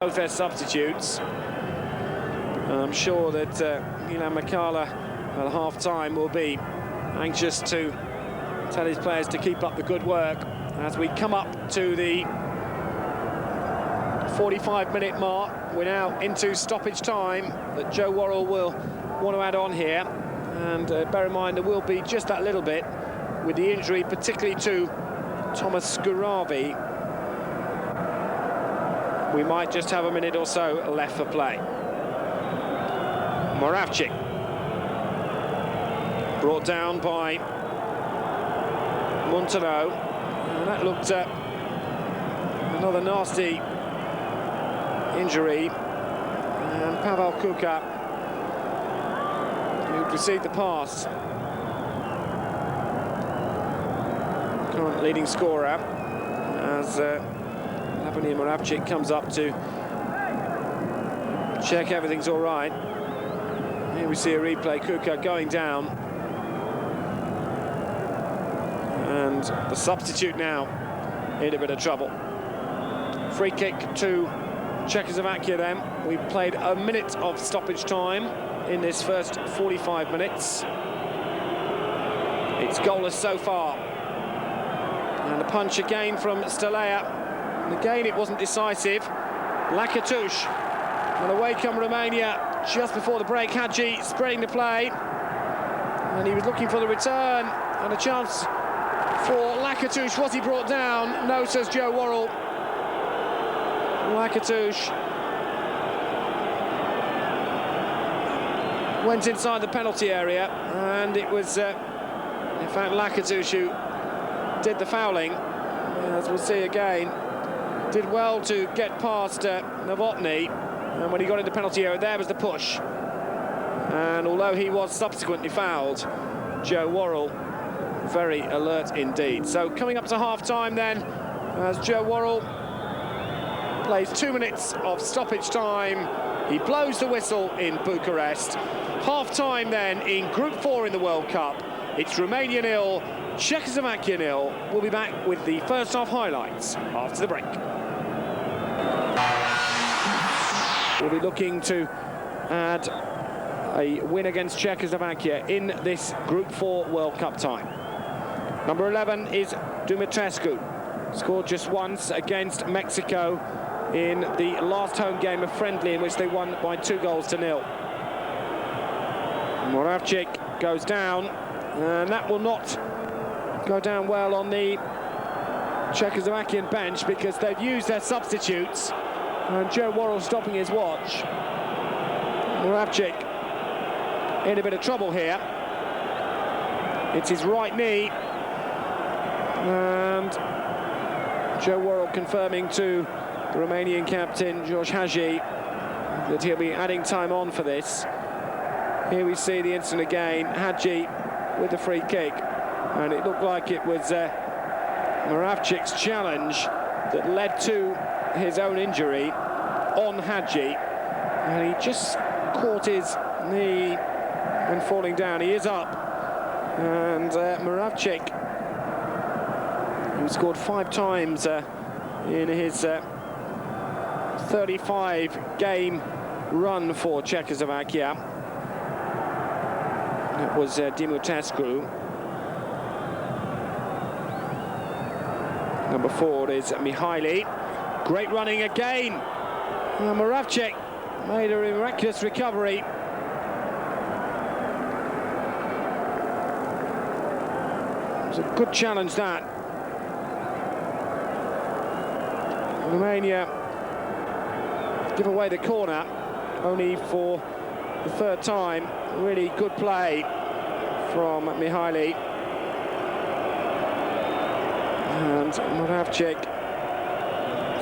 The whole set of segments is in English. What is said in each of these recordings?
Both their substitutes. I'm sure that Milan Makala at half-time will be anxious to tell his players to keep up the good work as we come up to the 45-minute mark. We're now into stoppage time that Joe Worrell will want to add on here, and bear in mind there will be just that little bit with the injury, particularly to Thomas Skuravi. We might just have a minute or so left for play. Moravcik brought down by Montano, and that looked another nasty injury. And Pavel Kuka, who received the pass, current leading scorer, as Moravcik comes up to check everything's all right. Here we see a replay, Kuka going down. And the substitute now in a bit of trouble. Free kick to Czechoslovakia then. We've played a minute of stoppage time in this first 45 minutes. It's goalless so far. And a punch again from Stelea. And again, it wasn't decisive. Lakatush, and away come Romania just before the break. Hadji spreading the play, and he was looking for the return and a chance for Lakatush. Was he brought down? No, says Joe Worrell. Lakatush went inside the penalty area, and it was, in fact, Lakatush who did the fouling, as we'll see again. Did well to get past Novotny, and when he got into penalty area, there was the push. And although he was subsequently fouled, Joe Worrell very alert indeed. So coming up to half-time then, as Joe Worrell plays 2 minutes of stoppage time. He blows the whistle in Bucharest. Half-time then in Group 4 in the World Cup. It's Romania 0, Czechoslovakia 0. We'll be back with the first half highlights after the break. We'll be looking to add a win against Czechoslovakia in this Group 4 World Cup tie. Number 11 is Dumitrescu. Scored just once against Mexico in the last home game of friendly, in which they won by 2-0. Moravcik goes down, and that will not go down well on the Czechoslovakian bench, because they've used their substitutes, and Joe Worrell stopping his watch. Moravcik in a bit of trouble here. It's his right knee, and Joe Worrell confirming to the Romanian captain George Hadji that he'll be adding time on for this. Here we see the incident again. Hadji with the free kick, and it looked like it was Moravcik's challenge that led to his own injury on Hadji, and he just caught his knee when falling down. He is up, and Moravcik, who scored 5 times in his 35-game run for Czechoslovakia. It was Dumitrescu. Number 4 is Mihaly. Great running again. Moravcik made a miraculous recovery. It was a good challenge, that. Romania give away the corner, only for the 3rd time. Really good play from Mihaly. And Moravcik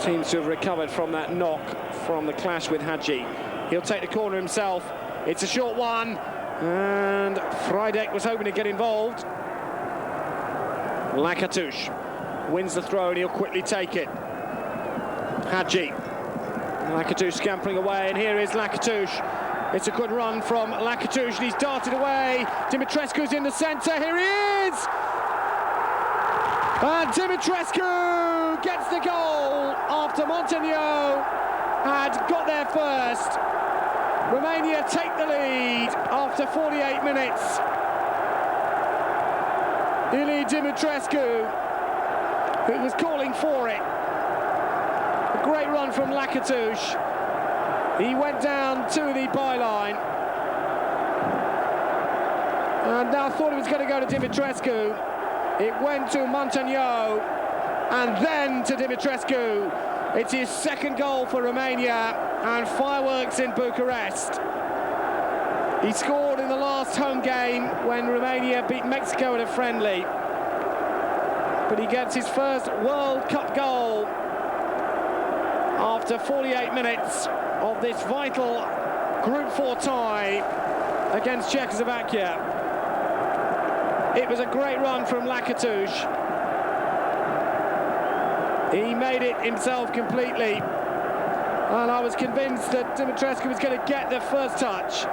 seems to have recovered from that knock from the clash with Hadji. He'll take the corner himself. It's a short one, and Frydek was hoping to get involved. Lakatush wins the throw, and he'll quickly take it. Hadji. Lakatush scampering away, and here is Lakatush. It's a good run from Lakatush, and he's darted away. Dumitrescu's in the centre. Here he is! And Dumitrescu gets the goal after Montano had got there first. Romania take the lead after 48 minutes. Ilie Dumitrescu, who was calling for it. A great run from Lacatouche. He went down to the byline. And now thought it was going to go to Dumitrescu. It went to Montagneau and then to Dumitrescu. It's his second goal for Romania, and fireworks in Bucharest. He scored in the last home game when Romania beat Mexico in a friendly. But he gets his first World Cup goal after 48 minutes of this vital Group 4 tie against Czechoslovakia. It was a great run from Lacatouche. He made it himself completely. And I was convinced that Dumitrescu was going to get the first touch.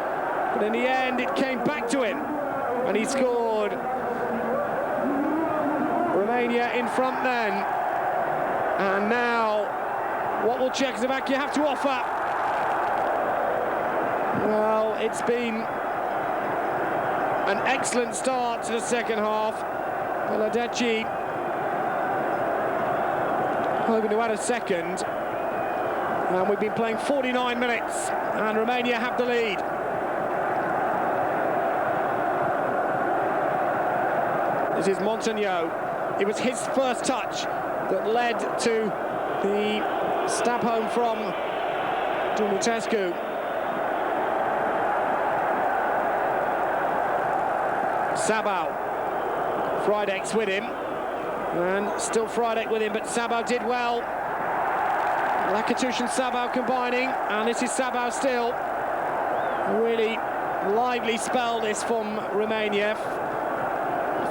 But in the end, it came back to him. And he scored. Romania in front then. And now, what will Czechoslovakia have to offer? Well, it's been an excellent start to the second half. Bernardeschi hoping to add a second. And we've been playing 49 minutes, and Romania have the lead. This is Montagneau. It was his first touch that led to the stab home from Dumitrescu. Sabau. Friedeck's with him. And still Friedeck with him, but Sabau did well. Lacatouche and Sabau combining, and this is Sabau still. A really lively spell this from Romania.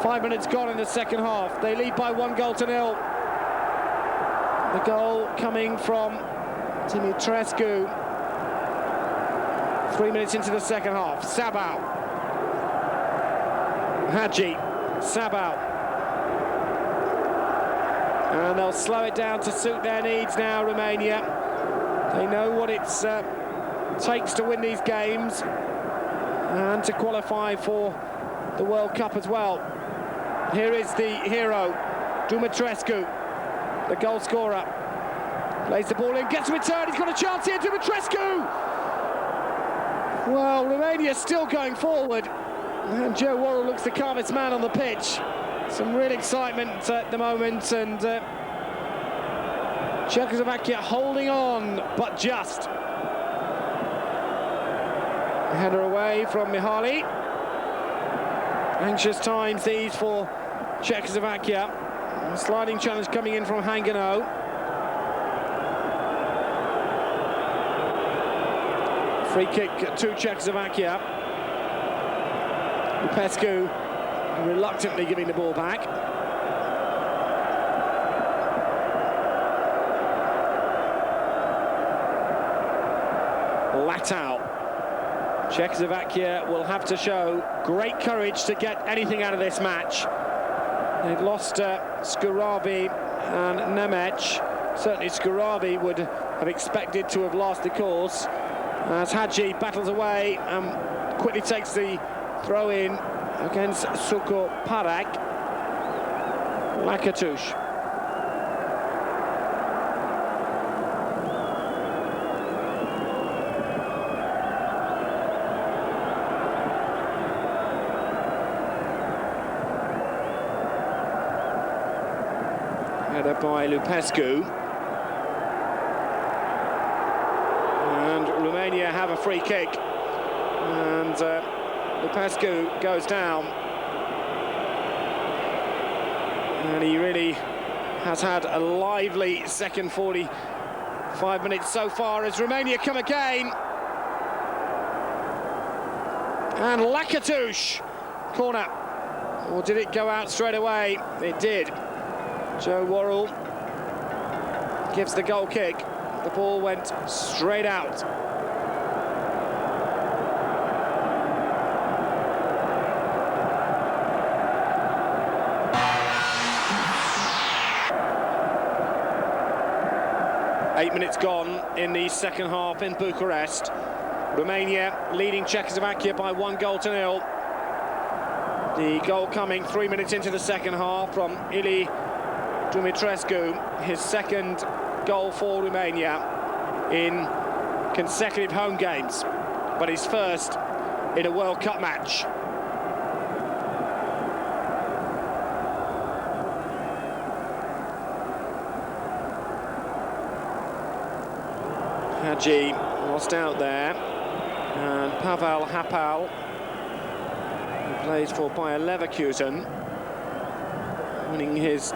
5 minutes gone in the second half. They lead by 1-0. The goal coming from Dumitrescu. 3 minutes into the second half. Sabau. Hadji. Sabau. And they'll slow it down to suit their needs now, Romania. They know what it takes to win these games and to qualify for the World Cup as well. Here is the hero, Dumitrescu, the goal scorer. Plays the ball in, gets a return, he's got a chance here, Dumitrescu! Well, Romania's still going forward, and Joe Worrell looks the calmest man on the pitch. Some real excitement at the moment, and Czechoslovakia holding on, but just. Header away from Mihaly. Anxious times these for Czechoslovakia. A sliding challenge coming in from Hangano. Free kick to Czechoslovakia. Lupescu reluctantly giving the ball back. Latau. Czechoslovakia will have to show great courage to get anything out of this match. They've lost Skurabi and Nemec. Certainly Skurabi would have expected to have lost the course. As Hadji battles away and quickly takes the throw in against Suko Parak. Lacatouche. Header by Lupescu. And Romania have a free kick. And Lupescu goes down. And he really has had a lively second 45 minutes so far as Romania come again. And Lacatouche, corner. Or did it go out straight away? It did. Joe Worrell gives the goal kick. The ball went straight out. 8 minutes gone in the second half in Bucharest. Romania leading Czechoslovakia by 1-0. The goal coming 3 minutes into the second half from Ili Dumitrescu, his second goal for Romania in consecutive home games, but his first in a World Cup match. Hadji lost out there, and Pavel Hapal, who plays for Bayer Leverkusen, winning his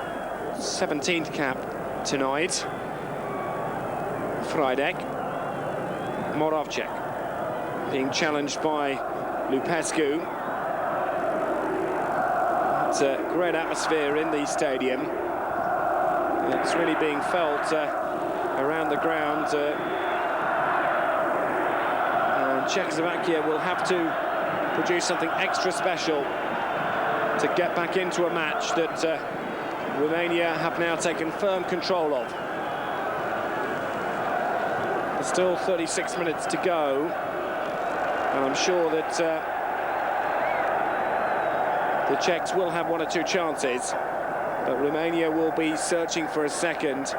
17th cap tonight. Freidek, Moravcik being challenged by Lupescu. It's a great atmosphere in the stadium. It's really being felt around the ground. And Czechoslovakia will have to produce something extra special to get back into a match that Romania have now taken firm control of. There's still 36 minutes to go, and I'm sure that the Czechs will have one or two chances, but Romania will be searching for a second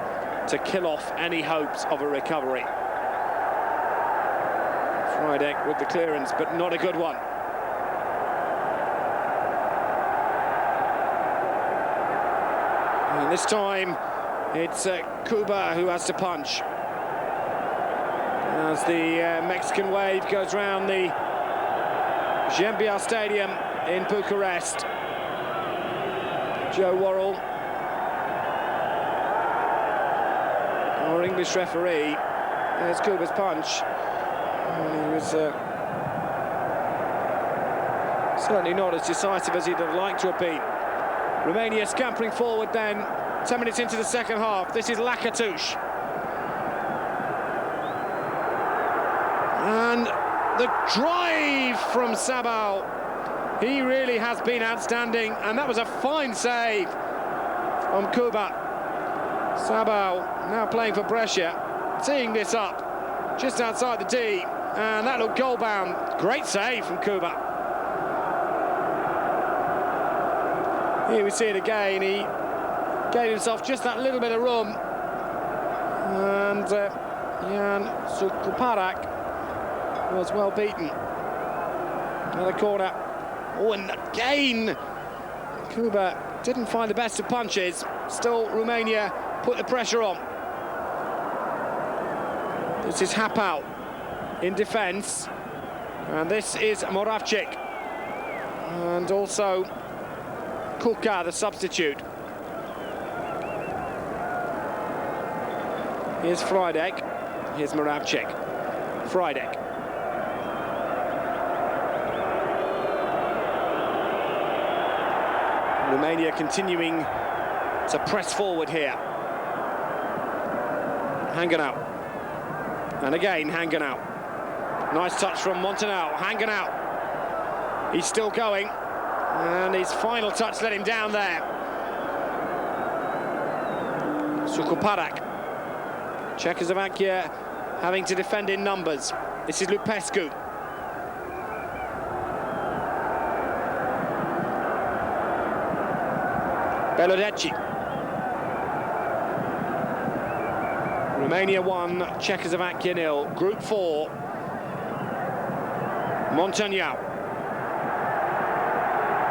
to kill off any hopes of a recovery. Freidek with the clearance, but not a good one. And this time it's Kuba who has to punch, as the Mexican wave goes round the Zembia Stadium in Bucharest. Joe Worrell, our English referee. There's Kuba's punch. And he was certainly not as decisive as he'd have liked to have been. Romania scampering forward then, 10 minutes into the second half. This is Lakatush. And the drive from Sabal. He really has been outstanding, and that was a fine save from Kuba. Sabal now playing for Brescia, teeing this up just outside the tee, and that looked goal-bound. Great save from Kuba. Here we see it again. He gave himself just that little bit of room, and Jan Sukuparak was well beaten. Another corner. Oh, and again, Kuba didn't find the best of punches. Still, Romania put the pressure on. This is Hapal in defence, and this is Moravcik, and also Kuka, the substitute. Here's Freidek, here's Moravcik. Freidek. Romania continuing to press forward here. Hanganau. And again, Hanganau. Nice touch from Montanau. Hanganau. He's still going. And his final touch let him down there. Sukuparak. Czechoslovakia having to defend in numbers. This is Lupescu. Belodeci. Romania 1, Czechoslovakia 0. Group 4. Montagnau.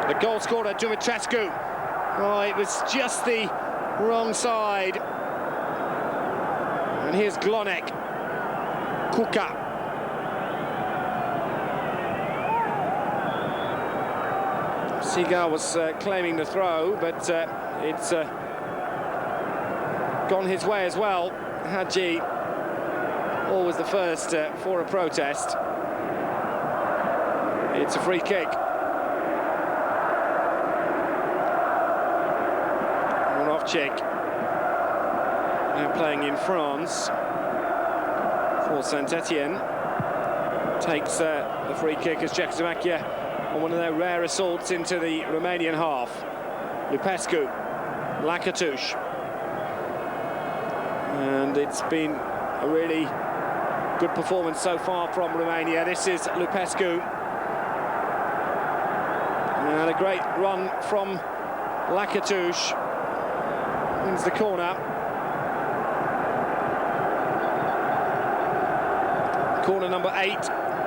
The goal scorer, Dumitrescu. Oh, it was just the wrong side. And here's Glonek. Kuka. Seagal was claiming the throw, but it's gone his way as well. Hadji, always the first for a protest. It's a free kick. Moravcik, now playing in France for Saint-Etienne, takes the free kick as Czechoslovakia on one of their rare assaults into the Romanian half. Lupescu, Lakatush. And it's been a really good performance so far from Romania. This is Lupescu. And a great run from Lacatuș. Wins the corner. Corner number 8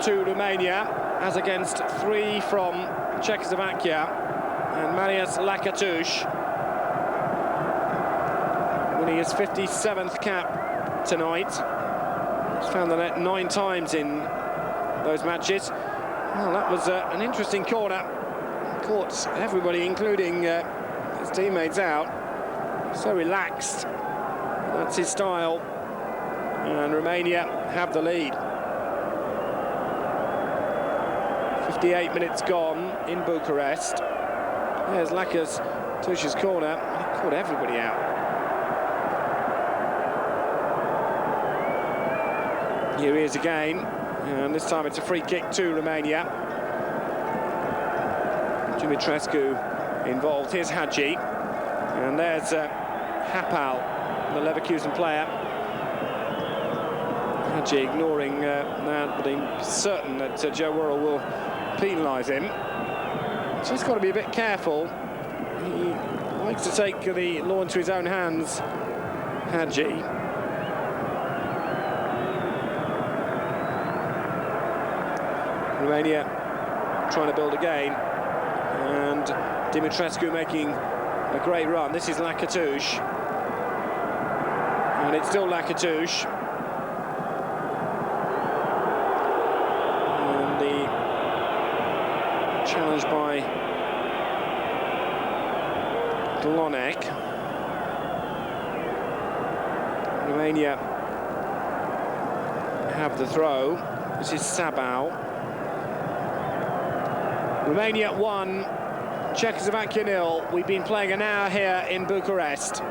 to Romania, as against 3 from Czechoslovakia. And Marius Lacatuș winning his 57th cap tonight. He's found the net 9 times in those matches. Well, that was an interesting corner. Caught everybody, including his teammates, out. So relaxed. That's his style. And Romania have the lead. 58 minutes gone in Bucharest. There's Lacatuș's corner. He caught everybody out. Here he is again, and this time it's a free kick to Romania. Dumitrescu involved. Here's Hagi, and there's Hapal, the Leverkusen player. Hagi ignoring that, but he's certain that Joe Worrell will penalise him. Just got to be a bit careful. He likes to take the law into his own hands, Hagi. Romania trying to build again, and Dumitrescu making a great run. This is Lacatuș, and it's still Lacatuș. And the challenge by Glonek. Romania have the throw. This is Sabau. Romania 1, Czechoslovakia 0. We've been playing an hour here in Bucharest.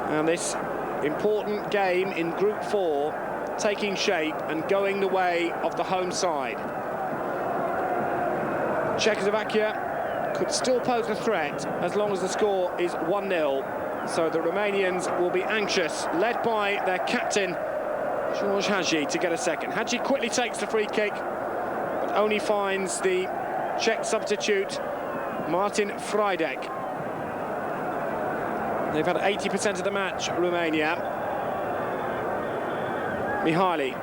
And this important game in Group 4 taking shape and going the way of the home side. Czechoslovakia could still pose a threat as long as the score is 1-0. So the Romanians will be anxious, led by their captain, George Hagi, to get a second. Hagi quickly takes the free kick, but only finds the Czech substitute, Martin Freidek. They've had 80% of the match, Romania. Mihaly.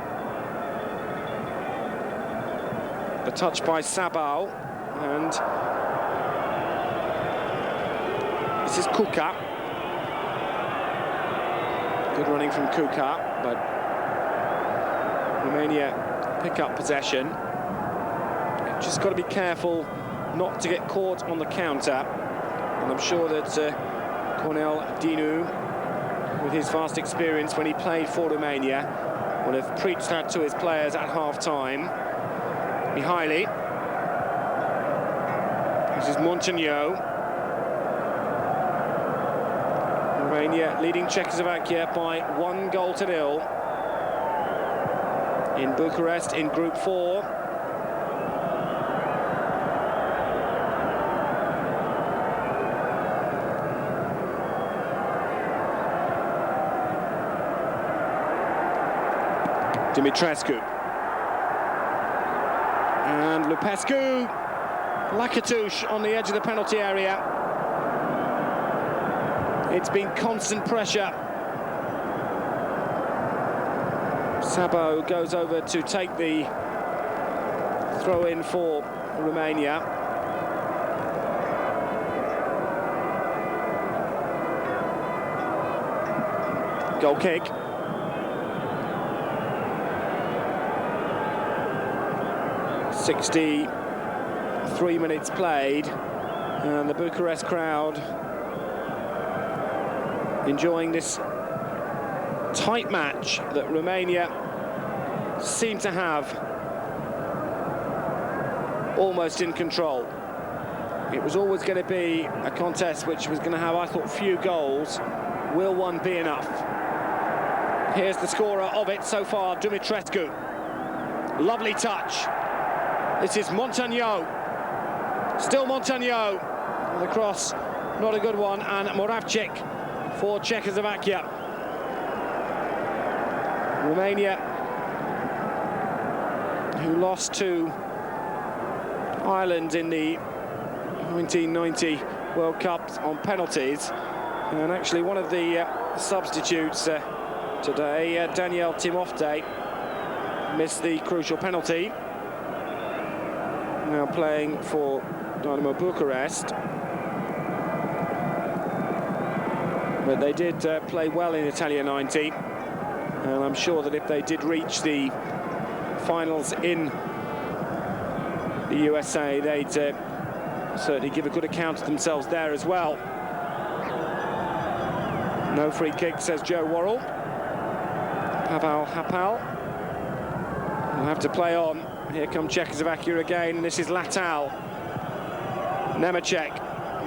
The touch by Sabau, and this is Kuka. Good running from Kuka, but Romania pick up possession. Just got to be careful not to get caught on the counter. And I'm sure that Cornel Dinu, with his vast experience when he played for Romania, would have preached that to his players at half-time. Mihaly. This is Montagneau. Romania leading Czechoslovakia by 1-0 in Bucharest in Group 4. Dumitrescu. And Lupescu. Lacatuș on the edge of the penalty area. It's been constant pressure. Sabo goes over to take the throw-in for Romania. Goal kick. "63 minutes played, and the Bucharest crowd enjoying this tight match that Romania seem to have almost in control. It was always going to be a contest which was going to have, I thought, few goals. Will one be enough? Here's the scorer of it so far, Dumitrescu. Lovely touch. This is Montagneau. Still Montagneau. The cross, not a good one, and Moravcik for Czechoslovakia. Romania, who lost to Ireland in the 1990 World Cup on penalties, and actually one of the substitutes today, Daniel Timofte, missed the crucial penalty. Now playing for Dynamo Bucharest, but they did play well in Italia 90, and I'm sure that if they did reach the finals in the USA, they'd certainly give a good account of themselves there as well. No free kick, says Joe Worrell. Pavel Hapal will have to play on. Here come Czechoslovakia again, and this is Latal. Nemecek.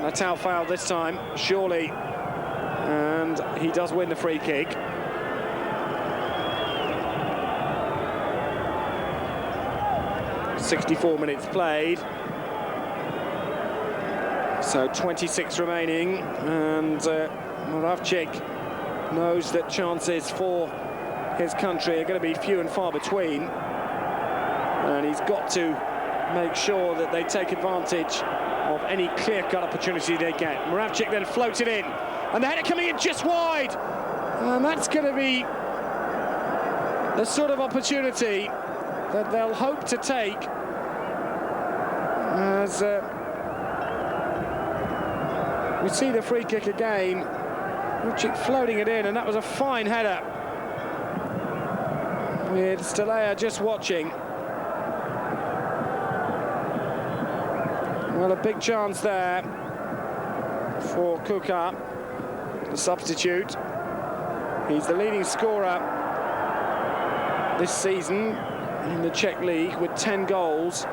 Latal fouled this time, surely, and he does win the free kick. .64 minutes played, so 26 remaining, and Moravcik knows that chances for his country are going to be few and far between, and he's got to make sure that they take advantage of any clear-cut opportunity they get. Moravcik then floated in, and the header coming in just wide, and that's going to be the sort of opportunity that they'll hope to take, as we see the free kick again. Moravcik floating it in, and that was a fine header, with Stelea just watching. Well, a big chance there for Kuka, the substitute. He's the leading scorer this season in the Czech League with 10 goals.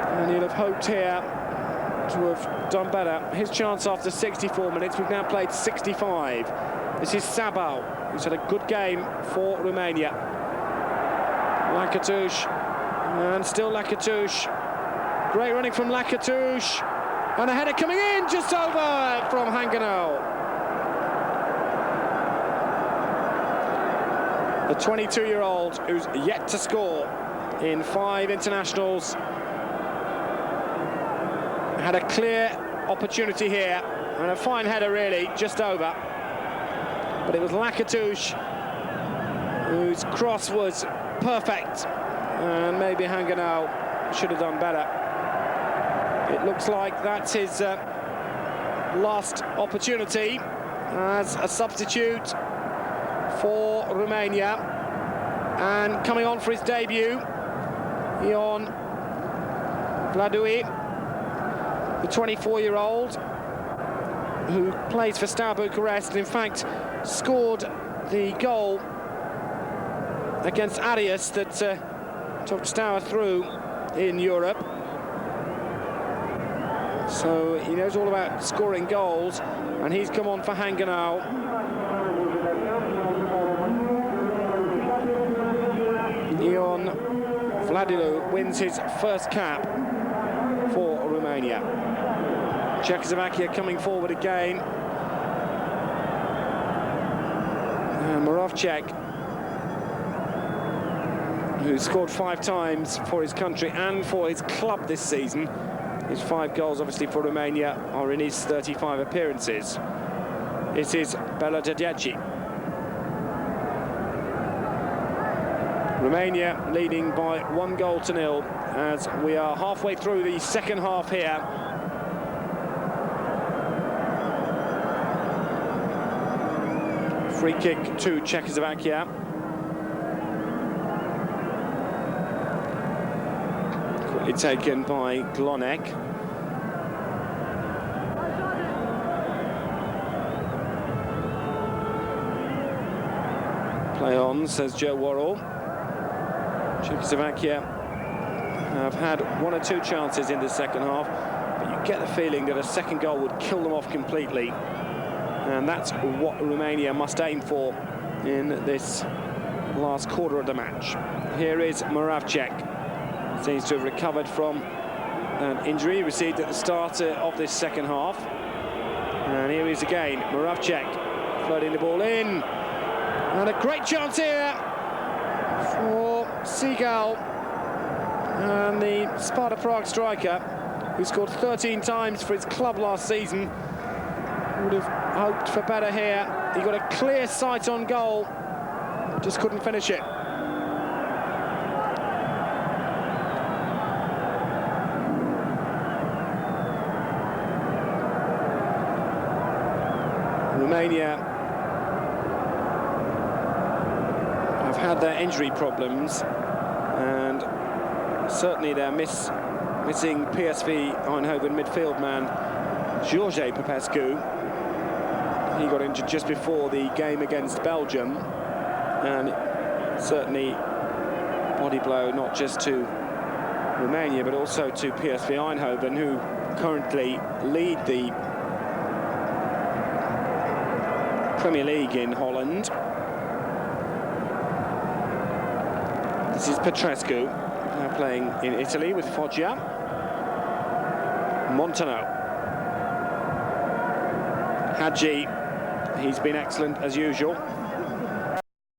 And he'll have hoped here to have done better. His chance after 64 minutes. We've now played 65. This is Sabal, who's had a good game for Romania. Lakatouche, and still Lakatouche. Great running from Lakatouche, and a header coming in just over from Hanganel. The 22-year-old who's yet to score in 5 internationals had a clear opportunity here, and a fine header really, just over. But it was Lakatouche whose cross was perfect, and maybe Hanganel should have done better. It looks like that's his last opportunity as a substitute for Romania, and coming on for his debut, Ion Vladui, the 24-year-old who plays for Steaua Bucharest, and in fact scored the goal against Arias that took Steaua through in Europe. So he knows all about scoring goals, and he's come on for Hanganel. Ion Vladilou wins his first cap for Romania. Czechoslovakia coming forward again. And Moravcik, who scored 5 times for his country and for his club this season. His 5 goals, obviously, for Romania are in his 35 appearances. It is Bela Dedici. Romania leading by 1-0 as we are halfway through the second half here. Free kick to Czechoslovakia. Quickly taken by Glonek. Play on, says Joe Worrell. Czechoslovakia have had 1 or 2 chances in the second half, but you get the feeling that a second goal would kill them off completely. And that's what Romania must aim for in this last quarter of the match. Here is Moravcik. Seems to have recovered from an injury he received at the start of this second half. And here he is again, Moravcik floating the ball in. And a great chance here for Seagal, and the Sparta Prague striker, who scored 13 times for his club last season, would have hoped for better here. He got a clear sight on goal, just couldn't finish it. Romania have had their injury problems, and certainly they're missing PSV Eindhoven midfield man George Popescu. He got injured just before the game against Belgium, and certainly body blow not just to Romania but also to PSV Eindhoven, who currently lead the Premier League in Holland. This is Petrescu, now playing in Italy with Foggia. Montano. Hadji, he's been excellent as usual.